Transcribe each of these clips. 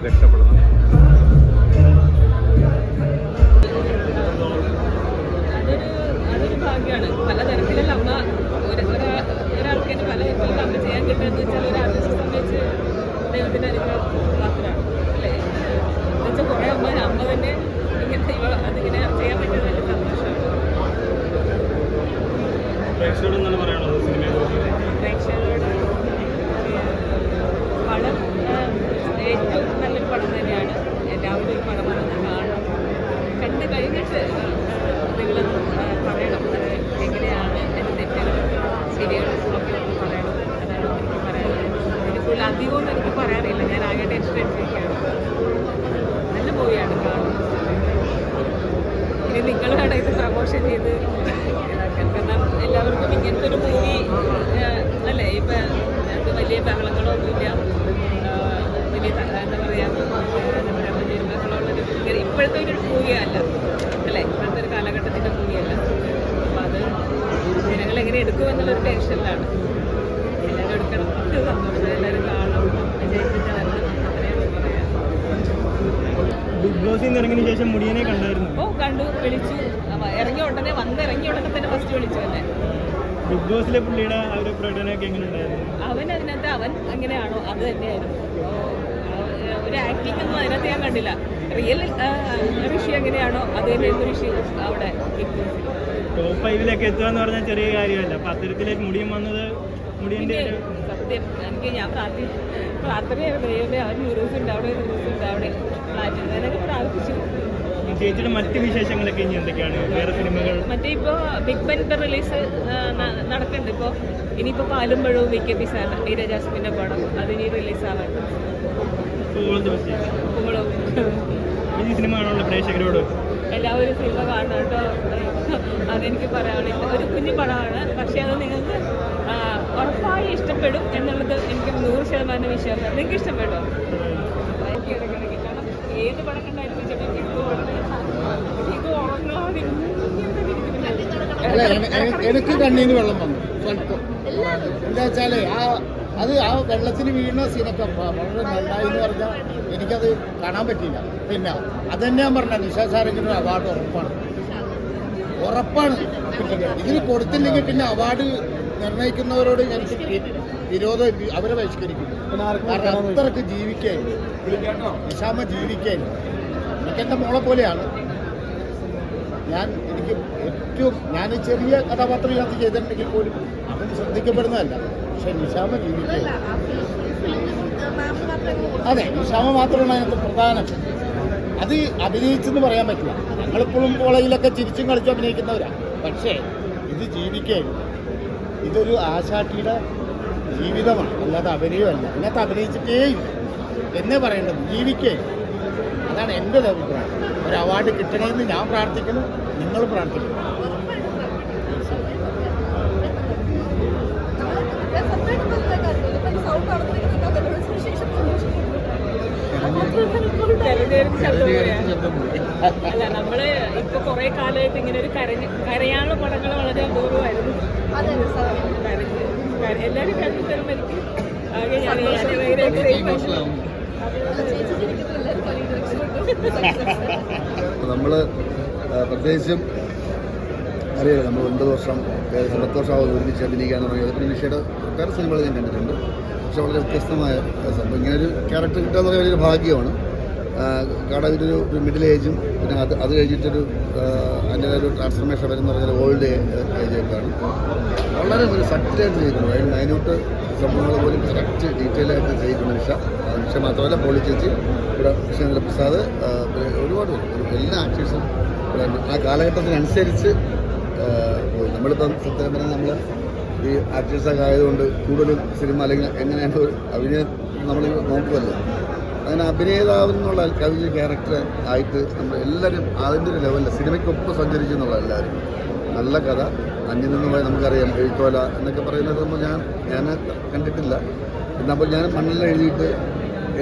എല്ലാവർക്കും ഇഷ്ടപ്പെടുന്നു. അതൊരു ഭാഗ്യമാണ്. പലതരത്തിലുള്ള അമ്മ ഒരാൾക്ക് പല തരത്തിലുള്ള അമ്മ ചെയ്യാൻ കിട്ടുന്നത് വെച്ചാൽ ഒരു ആർട്ടിസ്റ്റ് സംബന്ധിച്ച് ദൈവത്തിൻ്റെ അനുഗ്രഹം മാത്രമാണ് അല്ലേ. എന്നുവെച്ചാൽ കുറേ അമ്മ തന്നെ ഇങ്ങനത്തെ അതിങ്ങനെ ചെയ്യാൻ പറ്റുന്നത് വലിയ സന്തോഷമാണ്. പ്രേക്ഷകരോട് എന്താണ് പറയാനുള്ളത് സിനിമയെക്കുറിച്ച്? പ്രേക്ഷകരോട് പടം ഏറ്റവും നല്ലൊരു പടം തന്നെയാണ്. എല്ലാവരും ഈ പടം വന്ന് കാണണം. കണ്ട് കഴിഞ്ഞിട്ട് നിങ്ങൾ പറയണം അത് എങ്ങനെയാണ് എൻ്റെ തെറ്റുകൾ ശരികളും ഒക്കെ ഒന്ന് പറയണം. അതാണ് എനിക്ക് പറയാനുള്ളത്. എനിക്കുള്ള അധികമൊന്നും എനിക്ക് പറയാറില്ല. ഞാൻ ആകെ ടെൻഷൻ അടിച്ചിരിക്കുകയാണ്. നല്ല മൂവിയാണ് കാണുന്നത്. ഇനി നിങ്ങൾ വേണം ഇത് പ്രമോഷൻ ചെയ്ത് ഇതാക്കാൻ. കാരണം എല്ലാവർക്കും ഇങ്ങനത്തെ ഒരു മൂവി അല്ലേ, ഇപ്പം അത് വലിയ ബഹളങ്ങളൊന്നുമില്ല, വലിയ എന്താ പറയുക വലിയ ബഹളമുള്ളൊരു ഇപ്പോഴത്തെ ഒരു മൂവിയല്ല അല്ലേ, ഇപ്പോഴത്തെ ഒരു കാലഘട്ടത്തിൻ്റെ മൂവിയല്ല. അപ്പം അത് ജനങ്ങൾ എങ്ങനെ എടുക്കും എന്നുള്ളൊരു ടെൻഷനിലാണ്. എല്ലാവരും എടുക്കണം, സന്തോഷം, എല്ലാവരും കാണണം, വിജയിപ്പിച്ചാൽ അത്രയാണ് പറയാം. ബിഗ് ബോസിൽ നിന്ന് ഇറങ്ങിയ ശേഷം മുടിയനെ കണ്ടായിരുന്നു? ഓ കണ്ടു, വിളിച്ചു. ഇറങ്ങിയ ഉടനെ തന്നെ ഫസ്റ്റ് വിളിച്ചു തന്നെ. ബിഗ് ബോസിലെ പുള്ളിയുടെ ആ ഒരു പ്രകടനമൊക്കെ എങ്ങനെ ഉണ്ടായിരുന്നു? അതിനകത്ത് അവൻ എങ്ങനെയാണോ അത് തന്നെയായിരുന്നു. ഒരു ആക്ടിങ് ഒന്നും അതിനകത്ത് ഞാൻ കണ്ടില്ല. റിയൽ ഋഷി എങ്ങനെയാണോ അത് തന്നെയായിരുന്നു ഋഷി അവിടെ ബിഗ് ബോസിൽ. ടോപ്പ് 5 എത്തുക എന്ന് പറഞ്ഞാൽ ചെറിയ കാര്യമല്ല. അപ്പം അത്തരത്തിലേക്ക് മുടിയൻ വന്നത് മുടിയൻ്റെ സത്യം എനിക്ക് ഞാൻ പ്രാർത്ഥനയായിരുന്നു. ദൈവമേ അവൻ ന്യൂറോസുണ്ട് അവിടെ, ന്യൂറോസുണ്ട് അവിടെ, ഫ്ലാറ്റിനൊക്കെ പ്രാർത്ഥിച്ചു. ചേച്ചിയുടെ മറ്റ് വിശേഷങ്ങളൊക്കെ ഇനി എന്തൊക്കെയാണ്? വേറെ സിനിമകൾ മറ്റേ ഇപ്പോൾ ബിഗ് ബൻ റിലീസ് നടക്കുന്നുണ്ട്. ഇപ്പോൾ ഇനിയിപ്പോൾ പാലും പഴവും VKP സാറിന് നീര ജാസ്മിൻ്റെ പടം അതിനി റിലീസാവാണ്. കുമ്പളവും ഈ സിനിമ കാണാനുള്ള പ്രേക്ഷകരോട് എല്ലാവരും സിനിമ കാണണം കേട്ടോ. അതെനിക്ക് പറയാനുള്ളത് ഒരു കുഞ്ഞു പടമാണ്, പക്ഷേ അത് നിങ്ങൾക്ക് ഉറപ്പായി ഇഷ്ടപ്പെടും എന്നുള്ളത് എനിക്ക് 100% വിശ്വാസം. നിങ്ങൾക്ക് ഇഷ്ടപ്പെട്ടോ? കാരണം ഏത് പടം കണ്ടായിരുന്നു എനിക്ക് കണ്ണീന്ന് വെള്ളം വന്നു സ്വല്പം. എന്താ വെച്ചാല് ആ വെള്ളത്തിൽ വീണ സീനൊക്കെ വളരെ നന്നായി എന്ന് പറഞ്ഞാൽ എനിക്കത് കാണാൻ പറ്റിയില്ല. പിന്നെ അതെന്നെ ഞാൻ പറഞ്ഞ നിഷാ സാറിന് അവാർഡ് ഉറപ്പാണ് കിട്ടുന്നത്. ഇതിന് കൊടുത്തില്ലെങ്കിൽ പിന്നെ അവാർഡ് നിർണ്ണയിക്കുന്നവരോട് എനിക്ക് വിരോധം, അവരെ ബഹിഷ്കരിക്കും. കാരണം അത്രക്ക് ജീവിക്കാൻ നിഷാമ ജീവിക്കാൻ എനിക്കെൻ്റെ മോളെ പോലെയാണ്. ഞാൻ ചെറിയ കഥാപാത്രം ഇതിനകത്ത് ചെയ്തിട്ടുണ്ടെങ്കിൽ പോലും അതൊന്നും ശ്രദ്ധിക്കപ്പെടുന്നതല്ല. പക്ഷെ നിഷാമ ജീവിക്കുക, അതെ നിഷാമ മാത്രമാണ് അതിനകത്ത് പ്രധാനം. അത് അഭിനയിച്ചെന്ന് പറയാൻ പറ്റില്ല. ഞങ്ങളിപ്പോഴും കോളേജിലൊക്കെ ചിരിച്ചും കളിച്ചും അഭിനയിക്കുന്നവരാണ്. പക്ഷേ ഇത് ജീവിക്കുകയായിരുന്നു. ഇതൊരു ആശാട്ടിയുടെ ജീവിതമാണ്, അല്ലാതെ അഭിനയമല്ല. ഇതിനകത്ത് അഭിനയിച്ചിട്ടേ എന്നേ പറയേണ്ടത് ജീവിക്കേ. അതാണ് എൻ്റെ അഭിപ്രായം. ഒരു അവാർഡ് കിട്ടണമെന്ന് ഞാൻ പ്രാർത്ഥിക്കുന്നു, നിങ്ങൾ പ്രാർത്ഥിക്കുന്നു. അല്ല, നമ്മള് ഇപ്പൊ കുറെ കാലമായിട്ട് ഇങ്ങനെ ഒരു കരയാനുള്ള പടങ്ങൾ വളരെ അപൂർവമായിരുന്നു. എല്ലാവരും കണ്ടു തരുമ്പോൾ എനിക്ക് ആകെ നമ്മൾ പ്രത്യേകിച്ചും അറിയാലോ, നമ്മൾ 9 വർഷം 10 വർഷമാവും ഒരുമിച്ച് അഭിനയിക്കാന്ന് പറയുന്നത്. പിന്നെ നിഷയുടെ വേറെ സിനിമകൾ ഞാൻ കണ്ടിട്ടുണ്ട്. പക്ഷെ വളരെ വ്യത്യസ്തമായ സംഭവം. ഇങ്ങനൊരു ക്യാരക്ടർ കിട്ടുക എന്ന് പറയുന്ന വലിയൊരു ഭാഗ്യമാണ്. കാരണം ഇതിലൊരു മിഡിൽ ഏജും പിന്നെ അത് കഴിഞ്ഞിട്ടൊരു അതിൻ്റെ ഒരു ട്രാൻസ്ഫർമേഷൻ വരുന്ന പറഞ്ഞാൽ ഓൾഡ് ഏജൊക്കെയാണ്. വളരെ ഒരു സറ്റായിട്ട് ചെയ്തിട്ടുണ്ട്. അതിന് മൈന്യൂട്ട് സംഭവങ്ങൾ പോലും കറക്റ്റ് ഡീറ്റെയിൽ ആയിട്ട് ചെയ്തിട്ടുണ്ട് നിഷ മാത്രമല്ല പോളി ചേച്ചി, ഇവിടെ കൃഷ്ണേന്ദ്ര പ്രസാദ്, ഒരുപാട് എല്ലാ ആക്ടേഴ്സും ആ കാലഘട്ടത്തിനനുസരിച്ച് പോയി. നമ്മളിപ്പം സത്യം പറഞ്ഞാൽ നമ്മൾ ഈ ആക്ടേഴ്സൊക്കെ ആയതുകൊണ്ട് കൂടുതലും സിനിമ അല്ലെങ്കിൽ എങ്ങനെയാണ് അഭിനയം നമ്മൾ നോക്കുമല്ലോ. അങ്ങനെ അഭിനേതാവെന്നുള്ള കവിത ക്യാരക്ടർ ആയിട്ട് നമ്മൾ എല്ലാവരും അതിൻ്റെ ഒരു ലെവലിൽ സിനിമയ്ക്കൊപ്പം സഞ്ചരിച്ചു എന്നുള്ള എല്ലാവരും. നല്ല കഥ, അന്യം നിന്ന് പോയി നമുക്കറിയാം എഴുത്തോല എന്നൊക്കെ പറയുന്നത് ഞാൻ കണ്ടിട്ടില്ല. അപ്പോൾ ഞാൻ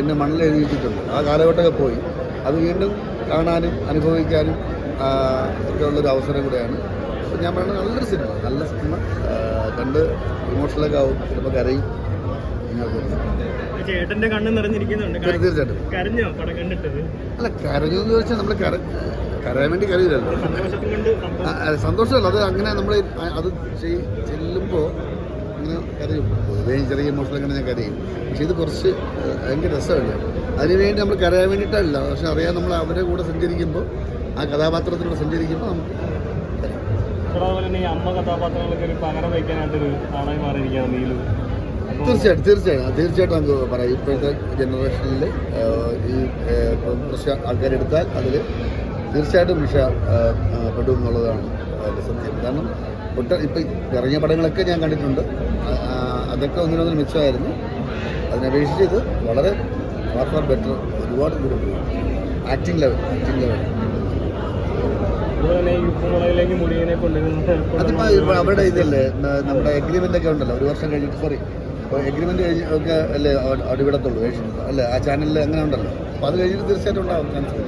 എന്നെ മണ്ണിൽ എഴുതിയിട്ടുണ്ട്. ആ കാലഘട്ടമൊക്കെ പോയി അത് വീണ്ടും കാണാനും അനുഭവിക്കാനും ഒക്കെ ഉള്ളൊരു അവസരം കൂടെയാണ്. അപ്പോൾ ഞാൻ പറയുന്നത് നല്ല സിനിമ കണ്ട് ഇമോഷണലൊക്കെ ആവും, ചിലപ്പോൾ കരയും. നിങ്ങൾക്ക് ഒരു ചേട്ടന്റെ കണ്ണ് നിറഞ്ഞിരിക്കുന്നുണ്ട്. തീർച്ചയായിട്ടും. കരഞ്ഞോ പടം കണ്ടിട്ടത്? അല്ല, കരഞ്ഞു എന്ന് ചോദിച്ചാൽ നമ്മൾ കരയാൻ വേണ്ടി കരയില്ലല്ലോ. സന്തോഷത്തിൽ കൊണ്ട് സന്തോഷമല്ല, അത് അങ്ങനെ നമ്മൾ അത് ചെല്ലുമ്പോൾ ഇങ്ങനെ കരയും. പൊതുവേ ചെറിയ ഇമോഷണൽ അങ്ങനെ ഞാൻ കരയും. പക്ഷെ ഇത് കുറച്ച് ഭയങ്കര രസമല്ല. അതിനുവേണ്ടി നമ്മൾ കരയാൻ വേണ്ടിയിട്ടല്ല, പക്ഷെ അറിയാൻ നമ്മൾ അവരുടെ കൂടെ സഞ്ചരിക്കുമ്പോൾ, ആ കഥാപാത്രത്തിലൂടെ സഞ്ചരിക്കുമ്പോൾ നമുക്ക് അതുപോലെ തന്നെ ഈ അമ്മ കഥാപാത്രങ്ങൾക്ക് ഒരു പകരം വയ്ക്കാനായിട്ടൊരു ആളായി മാറിയിരിക്കുകയാണ് നീലു. തീർച്ചയായിട്ടും നമുക്ക് പറയാം. ഇപ്പോഴത്തെ ജനറേഷനിൽ ഈ കുറച്ച് ആൾക്കാരെടുത്താൽ അതിൽ തീർച്ചയായിട്ടും നിഷ പെടും എന്നുള്ളതാണ് അതിൻ്റെ സത്യം. കാരണം ഇപ്പം ഇറങ്ങിയ പടങ്ങളൊക്കെ ഞാൻ കണ്ടിട്ടുണ്ട്. അതൊക്കെ ഒന്നിനൊന്നിന് മിച്ചമായിരുന്നു. അതിനപേക്ഷിച്ച് ഇത് വളരെ ഫാർ ബെറ്റർ, ഒരുപാട് ദൂരം ആക്ടിങ് ലെവൽ. അതിപ്പോൾ അവരുടെ ഇതല്ലേ, നമ്മുടെ എഗ്രിമെൻ്റ് ഒക്കെ ഉണ്ടല്ലോ, ഒരു വർഷം കഴിഞ്ഞിട്ട് എഗ്രിമെൻ്റ് ഒക്കെ അല്ലേ അവിടെ വിടത്തുള്ളൂ അല്ലേ, ആ ചാനലിൽ അങ്ങനെ ഉണ്ടല്ലോ. അപ്പോൾ അത് കഴിഞ്ഞിട്ട് തീർച്ചയായിട്ടും ഉണ്ടാവും ചാൻസ്.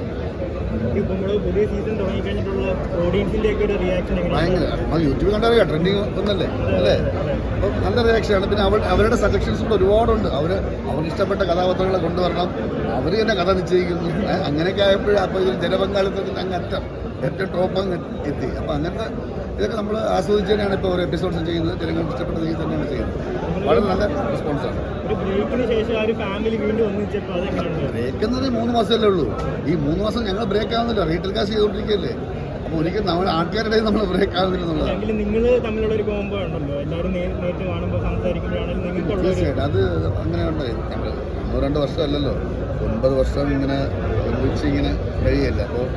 ഭയങ്കര യൂട്യൂബ് കണ്ടറിയാം, ട്രെൻഡിങ് ഒന്നല്ലേ അല്ലേ. അപ്പോൾ നല്ല റിയാക്ഷനാണ്. പിന്നെ അവരുടെ സജഷൻസ് കൂടെ ഒരുപാടുണ്ട്. അവർക്ക് ഇഷ്ടപ്പെട്ട കഥാപാത്രങ്ങളെ കൊണ്ടുവരണം, അവർ തന്നെ കഥ നിശ്ചയിക്കുന്നു. അങ്ങനെയൊക്കെ ആയപ്പോഴും അപ്പോൾ ഇതിൽ ജനപങ്കാളിത്തത്തിൽ അങ്ങ് ഏറ്റവും ടോപ്പ് എത്തി. അപ്പോൾ അങ്ങനത്തെ ഇതൊക്കെ നമ്മൾ ആസ്വദിച്ച് തന്നെയാണ് ഇപ്പോൾ ഓരോ എപ്പിസോഡ്സ് ചെയ്യുന്നത്. ജനങ്ങൾക്ക് ഇഷ്ടപ്പെട്ട രീതിയിൽ തന്നെയാണ് ചെയ്യുന്നത്. വളരെ നല്ല റെസ്പോൺസാണ്. ബ്രേക്ക് എന്നത് 3 മാസമല്ലേ ഉള്ളൂ. ഈ 3 മാസം ഞങ്ങൾ ബ്രേക്ക് ആവുന്നില്ല, റീറ്റെയിൽ കാശ് ചെയ്തുകൊണ്ടിരിക്കുകയല്ലേ. അപ്പോൾ ഒരിക്കലും നമ്മൾ ആൾക്കാരുടെ നമ്മൾ ബ്രേക്ക് ആവുന്നില്ല എന്നുള്ളതാണ്. തീർച്ചയായിട്ടും അത് അങ്ങനെ ഉണ്ടായി. ഞങ്ങൾ 1-2 വർഷമല്ലല്ലോ, 9 വർഷം ഇങ്ങനെ ഒരുമിച്ച് ഇങ്ങനെ കഴിയല്ല. അപ്പോൾ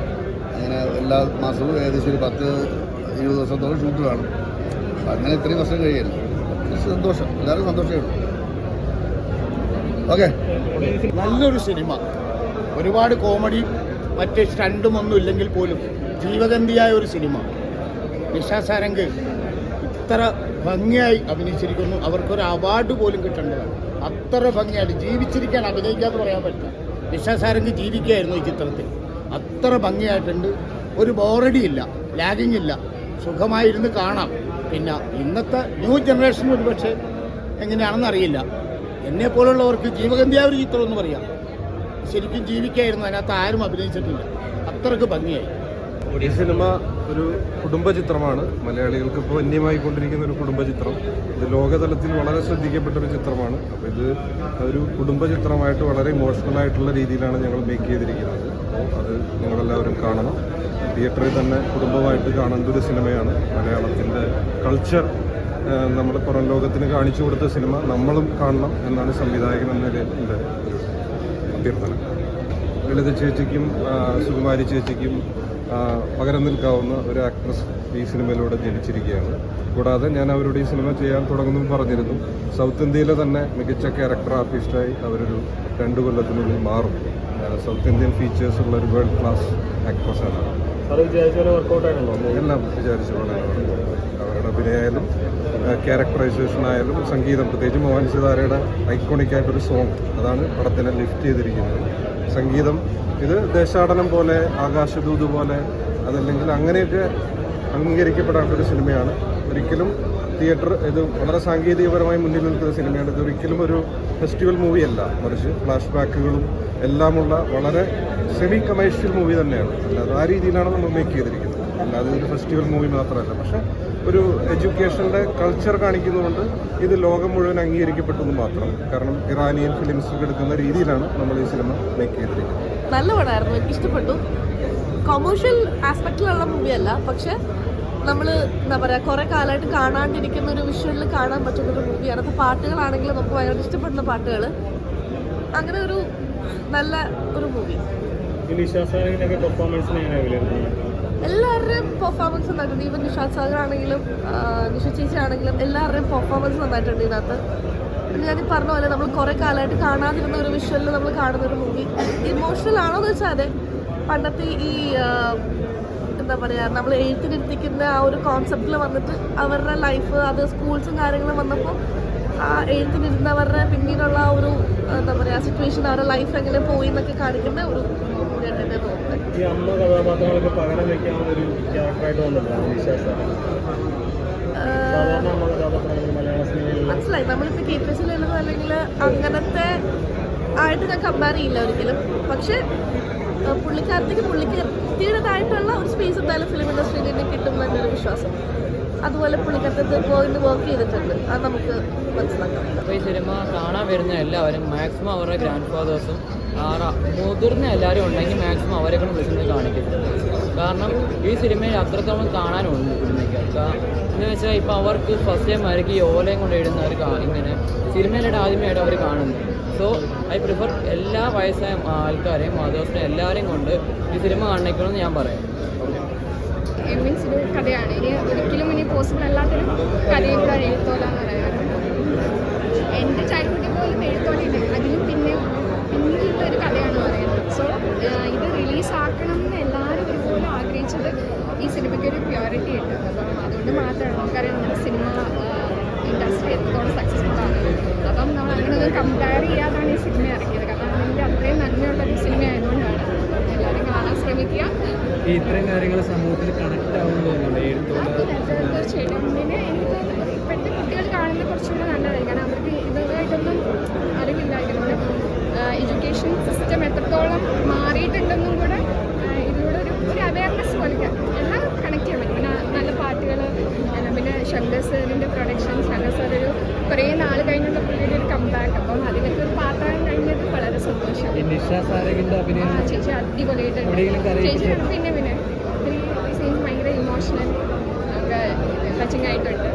അങ്ങനെ എല്ലാ മാസവും ഏകദേശം ഒരു 10-20 ദിവസത്തോളം ഷൂട്ട് കാണും. അപ്പം അങ്ങനെ ഇത്രയും വർഷം കഴിയല്ല. സന്തോഷം, എല്ലാവരും സന്തോഷമേ ഉള്ളൂ. ഓക്കെ, നല്ലൊരു സിനിമ. ഒരുപാട് കോമഡി മറ്റ് സ്റ്റണ്ടും ഒന്നും ഇല്ലെങ്കിൽ പോലും ജീവഗന്ധിയായ ഒരു സിനിമ. നിഷ സാരംഗ് ഇത്ര ഭംഗിയായി അഭിനയിച്ചിരിക്കുന്നു. അവർക്കൊരു അവാർഡ് പോലും കിട്ടേണ്ടതാണ്. അത്ര ഭംഗിയായിട്ട് ജീവിച്ചിരിക്കാൻ, അഭിനയിക്കാന്ന് പറയാൻ പറ്റില്ല. നിഷ സാരംഗ് ജീവിക്കുകയായിരുന്നു ഈ ചിത്രത്തിൽ. അത്ര ഭംഗിയായിട്ടുണ്ട്. ഒരു ബോറടിയില്ല, ലാഗിങ് ഇല്ല, സുഖമായിരുന്ന് കാണാം. പിന്നെ ഇന്നത്തെ ന്യൂ ജനറേഷൻ ഒരുപക്ഷെ എങ്ങനെയാണെന്ന് അറിയില്ല. എന്നെപ്പോലുള്ളവർക്ക് ജീവഗന്ധിയായ ഒരു ചിത്രം എന്ന് പറയാം. ശരിക്കും ജീവിക്കായിരുന്നു, അതിനകത്ത് ആരും അഭിനയിച്ചിട്ടില്ല. അത്രക്ക് ഭംഗിയായി. ഈ സിനിമ ഒരു കുടുംബ ചിത്രമാണ്. മലയാളികൾക്ക് ഇപ്പോൾ വന്യമായിക്കൊണ്ടിരിക്കുന്ന ഒരു കുടുംബ ചിത്രം. ഇത് ലോകതലത്തിൽ വളരെ ശ്രദ്ധിക്കപ്പെട്ട ഒരു ചിത്രമാണ്. അപ്പോൾ ഇത് ഒരു കുടുംബ ചിത്രമായിട്ട് വളരെ ഇമോഷണലായിട്ടുള്ള രീതിയിലാണ് ഞങ്ങൾ മേക്ക് ചെയ്തിരിക്കുന്നത്. അപ്പോൾ അത് നിങ്ങളെല്ലാവരും കാണണം. തിയേറ്ററിൽ തന്നെ കുടുംബമായിട്ട് കാണേണ്ട ഒരു സിനിമയാണ്. മലയാളത്തിൻ്റെ കൾച്ചർ നമ്മൾ പുറം ലോകത്തിന് കാണിച്ചു കൊടുത്ത സിനിമ നമ്മളും കാണണം എന്നാണ് സംവിധായകൻ എന്നതിൻ്റെ ഒരു അഭ്യർത്ഥന. ലളിത ചേച്ചിക്കും സുകുമാരി ചേച്ചിക്കും പകരം നിൽക്കാവുന്ന ഒരു ആക്ട്രസ് ഈ സിനിമയിലൂടെ ജനിച്ചിരിക്കുകയാണ്. കൂടാതെ ഞാൻ അവരോട് ഈ സിനിമ ചെയ്യാൻ തുടങ്ങുന്നു പറഞ്ഞിരുന്നു. സൗത്ത് ഇന്ത്യയിലെ തന്നെ മികച്ച ക്യാരക്ടർ ആർട്ടിസ്റ്റായി അവരൊരു 2 കൊല്ലത്തിനുള്ളിൽ മാറും. സൗത്ത് ഇന്ത്യൻ ഫീച്ചേഴ്സ് ഉള്ള ഒരു വേൾഡ് ക്ലാസ് ആക്ട്രസ്സാണ്. എല്ലാം വിചാരിച്ച പോലെ അവരുടെ അഭിനയമായാലും ക്യാരക്ടറൈസേഷൻ ആയാലും സംഗീതം, പ്രത്യേകിച്ച് മോഹൻ സിതാരയുടെ ഐക്കോണിക്കായിട്ടൊരു സോങ്, അതാണ് പടത്തിനെ ലിഫ്റ്റ് ചെയ്തിരിക്കുന്നത്. സംഗീതം ഇത് ദേശാടനം പോലെ, ആകാശദൂത് പോലെ, അതല്ലെങ്കിൽ അങ്ങനെയൊക്കെ അംഗീകരിക്കപ്പെടാത്തൊരു സിനിമയാണ്. ഒരിക്കലും തിയേറ്റർ ഇത് വളരെ സാങ്കേതികപരമായി മുന്നിൽ നിൽക്കുന്ന സിനിമയാണ്. ഇത് ഒരിക്കലും ഒരു ഫെസ്റ്റിവൽ മൂവിയല്ല, മറിച്ച് ഫ്ലാഷ് ബാക്കുകളും എല്ലാമുള്ള വളരെ സെമി കമേഴ്ഷ്യൽ മൂവി തന്നെയാണ്. അല്ലാതെ ആ രീതിയിലാണ് നമ്മൾ മേക്ക് ചെയ്തിരിക്കുന്നത്. അല്ലാതെ ഒരു ഫെസ്റ്റിവൽ മൂവി മാത്രമല്ല. പക്ഷേ ഒരു എഡ്യൂക്കേഷൻ്റെ കൾച്ചർ കാണിക്കുന്നതുകൊണ്ട് ഇത് ലോകം മുഴുവൻ അംഗീകരിക്കപ്പെട്ടെന്ന് മാത്രം. കാരണം ഇറാനിയൻ ഫിലിംസ് എടുക്കുന്ന രീതിയിലാണ് നമ്മൾ ഈ സിനിമ മേക്ക് ചെയ്തിരിക്കുന്നത്. നല്ല പടമായിരുന്നു, എനിക്ക് ഇഷ്ടപ്പെട്ടു. കൊമേഴ്ഷ്യൽ ആസ്പെക്റ്റിലുള്ള മൂവിയല്ല, പക്ഷെ നമ്മൾ എന്താ പറയുക, കുറേ കാലമായിട്ട് കാണാണ്ടിരിക്കുന്ന ഒരു വിഷ്വലിൽ കാണാൻ പറ്റുന്നൊരു മൂവിയാണ്. അപ്പോൾ പാട്ടുകളാണെങ്കിലും നമുക്ക് ഭയങ്കര ഇഷ്ടപ്പെടുന്ന പാട്ടുകൾ, അങ്ങനെ ഒരു നല്ല ഒരു മൂവി. എല്ലാവരുടെയും പെർഫോമൻസ് നന്നായിട്ടുണ്ട്. ഈവൻ നിഷാദ് സാഗർ ആണെങ്കിലും നിഷ ചേച്ചി ആണെങ്കിലും എല്ലാവരുടെയും പെർഫോമൻസ് നന്നായിട്ടുണ്ട് ഇതിനകത്ത്. ഞാൻ പറഞ്ഞ പോലെ നമ്മൾ കുറേ കാലമായിട്ട് കാണാതിരുന്ന ഒരു വിഷ്വലിൽ നമ്മൾ കാണുന്ന ഒരു മൂവി. ഇമോഷണൽ ആണോ എന്ന് വെച്ചാൽ അതെ, പണ്ടത്തെ ഈ എന്താ പറയുക, നമ്മൾ എഴുത്തിനിരുത്തിക്കുന്ന ആ ഒരു കോൺസെപ്റ്റിൽ വന്നിട്ട് അവരുടെ ലൈഫ്, അത് സ്കൂൾസും കാര്യങ്ങളും വന്നപ്പോൾ ആ എഴുത്തിനിരുന്നവരുടെ പിന്നീടുള്ള ഒരു എന്താ പറയുക സിറ്റുവേഷൻ, അവരുടെ ലൈഫ് എങ്ങനെ പോയി എന്നൊക്കെ കാണിക്കുന്ന ഒരു മൂവിയായിട്ട് തന്നെ തോന്നുന്നത്. ഈ അമ്മ കഥാപാത്രങ്ങൾക്ക് പകരം വയ്ക്കാവുന്ന ഒരു ക്യാരക്ടറായിട്ട് തോന്നുന്നുണ്ടോ? സാധാരണ അമ്മ കഥാപാത്രങ്ങൾ മലയാള സിനിമയിൽ മനസ്സിലായി. നമ്മളിപ്പോൾ കേപ്പസിലുള്ളത് അല്ലെങ്കിൽ അങ്ങനത്തെ ആയിട്ട് ഞാൻ കമ്പയർ ചെയ്യില്ല ഒരിക്കലും. പക്ഷേ പുള്ളിക്കാരത്തിയുടേതായിട്ടുള്ള ഒരു സ്പേസ് എന്തായാലും ഫിലിം ഇൻഡസ്ട്രിയിൽ നിന്ന് കിട്ടും എന്നൊരു വിശ്വാസം. അതുപോലെ പുള്ളിക്കാരത്തെ പോയിന്റ് വർക്ക് ചെയ്തിട്ടുണ്ട്, അത് നമുക്ക് മനസ്സിലാക്കാം. അപ്പോൾ ഈ സിനിമ കാണാൻ വരുന്ന എല്ലാവരും മാക്സിമം അവരുടെ ഗ്രാൻഡ് ഫാദേഴ്സും മുതിർന്ന എല്ലാവരും ഉണ്ടെങ്കിൽ മാക്സിമം അവരെ കൊണ്ട് വിളിച്ചത് കാണിക്കുന്നുണ്ട്. കാരണം ഈ സിനിമയിൽ അത്രത്തോളം കാണാനുണ്ട് സിനിമയ്ക്ക്. എന്ന് വെച്ചാൽ ഇപ്പോൾ അവർക്ക് ഫസ്റ്റ് ടൈം ആയിരിക്കും ഈ ഓലയും കൊണ്ട് ഇടുന്നവർ ഇങ്ങനെ സിനിമയിലായിട്ട് ആദ്യമായിട്ട് അവർ കാണുന്നു. സോ ഐ പ്രിഫർ എല്ലാ വയസ്സായ ആൾക്കാരെയും മദേഴ്സിനെ എല്ലാവരെയും കൊണ്ട് ഈ സിനിമ കാണിക്കണമെന്ന് ഞാൻ പറയാം. മീൻസ് ഒരു കഥയാണ്, ഇനി ഒരിക്കലും ഇനി പോസിബിൾ അല്ലാത്തൊരു കഥയും കൂടെ എഴുത്തോല എന്ന് പറയുന്നത്. എൻ്റെ ചൈൽഡ്ഹുഡിൽ പോലും എഴുത്തോലുണ്ട്, അതിലും പിന്നീടുള്ള ഒരു കഥയാണ് പറയുന്നത്. സോ ഇത് റിലീസാക്കണം എന്ന് എല്ലാവരും ഒരുപോലെ ആഗ്രഹിച്ചത് ഈ സിനിമയ്ക്ക് ഒരു പ്യോറിറ്റി ഉണ്ട്. അപ്പം അതുകൊണ്ട് മാത്രമാണ് നമുക്കറിയാം സിനിമ ഇൻഡസ്ട്രി എത്രത്തോളം സക്സസ്ഫുൾ ആണ്. അപ്പം നമ്മൾ അങ്ങനെ ഒരു കമ്പയർ ചെയ്യാതാണ് ഈ സിനിമ ഇറക്കിയത്. കാരണം അതിൻ്റെ അത്രയും നന്മയുള്ളൊരു സിനിമ ആയതുകൊണ്ടാണ് എല്ലാവരും കാണാൻ ശ്രമിക്കുക. ഇത്രയും കാര്യങ്ങൾ സമൂഹത്തിൽ കണക്ട് ആവുന്നു തീർച്ചയായിട്ടും. പിന്നെ എനിക്ക് ഇപ്പോഴത്തെ കുട്ടികൾ കാണുന്നത് കുറച്ചുകൂടെ നല്ലതായിരിക്കും. കാരണം അവർക്ക് ഇതുമായിട്ടൊന്നും അറിവില്ലായിരിക്കും. എഡ്യൂക്കേഷൻ സിസ്റ്റം എത്രത്തോളം മാറിയിട്ടുണ്ടെന്നും കൂടെ ഇതിലൂടെ ഒരു അവയർനെസ് പോലെ എല്ലാം കണക്ട് ചെയ്യാൻ പറ്റും. പിന്നെ നല്ല പാട്ടുകൾ, പിന്നെ ശങ്കർ സാറിൻ്റെ പ്രൊഡക്ഷൻ, ശങ്കർ സാർ ഒരു കുറേ നാൾ കഴിഞ്ഞുള്ള പുള്ളിയുടെ ഒരു കംബാക്ക്. അപ്പം അതിനൊക്കെ ഒരു പാട്ടാകാൻ കഴിഞ്ഞത് വളരെ സന്തോഷം. ചേച്ചി അടിപൊളിയായിട്ടുണ്ട്. ചേച്ചി പിന്നെ സീൻ ഭയങ്കര ഇമോഷണൽ ഒക്കെ ടച്ചിങ് ആയിട്ടുണ്ട്.